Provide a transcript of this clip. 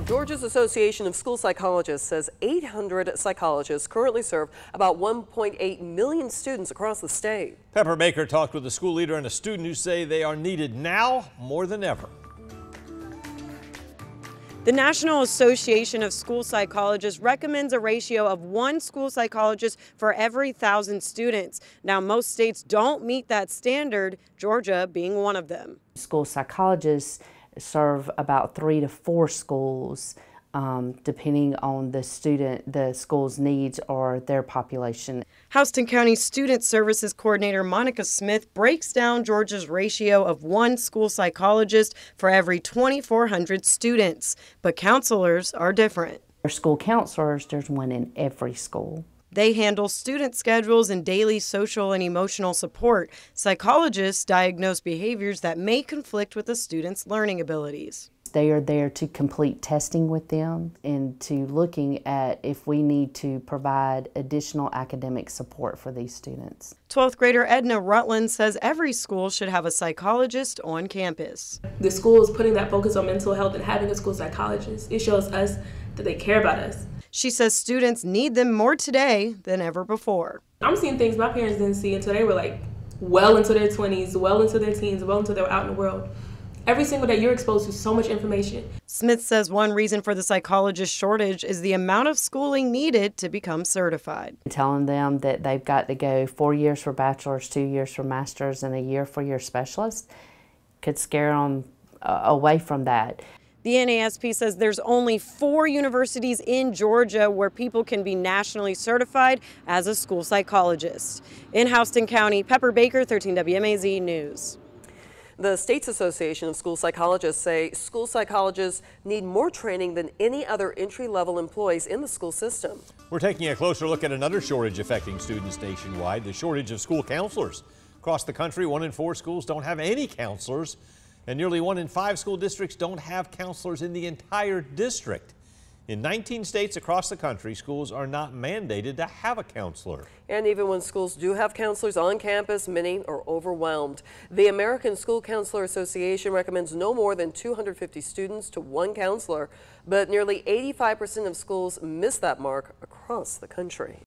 Georgia's Association of School Psychologists says 800 psychologists currently serve about 1.8 million students across the state. Pepper Baker talked with a school leader and a student who say they are needed now more than ever. The National Association of School Psychologists recommends a ratio of 1 school psychologist for every 1,000 students. Now, most states don't meet that standard, Georgia being one of them. School psychologists serve about 3 to 4 schools, depending on the school's needs or their population. Houston County Student Services Coordinator Monica Smith breaks down Georgia's ratio of 1 school psychologist for every 2,400 students. But counselors are different. For school counselors, there's 1 in every school. They handle student schedules and daily social and emotional support. Psychologists diagnose behaviors that may conflict with a student's learning abilities. They are there to complete testing with them and to looking at if we need to provide additional academic support for these students. 12th grader Edna Rutland says every school should have a psychologist on campus. The school is putting that focus on mental health and having a school psychologist. It shows us that they care about us. She says students need them more today than ever before. I'm seeing things my parents didn't see until they were like well into their 20s, well into their teens, well until they were out in the world. Every single day you're exposed to so much information. Smith says one reason for the psychologist shortage is the amount of schooling needed to become certified. Telling them that they've got to go 4 years for bachelor's, 2 years for master's, and a year for your specialist could scare them away from that. The NASP says there's only 4 universities in Georgia where people can be nationally certified as a school psychologist. In Houston County, Pepper Baker, 13 WMAZ News. The State's Association of School Psychologists say school psychologists need more training than any other entry-level employees in the school system. We're taking a closer look at another shortage affecting students nationwide, the shortage of school counselors. Across the country, 1 in 4 schools don't have any counselors, and nearly 1 in 5 school districts don't have counselors in the entire district. In 19 states across the country, schools are not mandated to have a counselor. And even when schools do have counselors on campus, many are overwhelmed. The American School Counselor Association recommends no more than 250 students to 1 counselor, but nearly 85% of schools miss that mark across the country.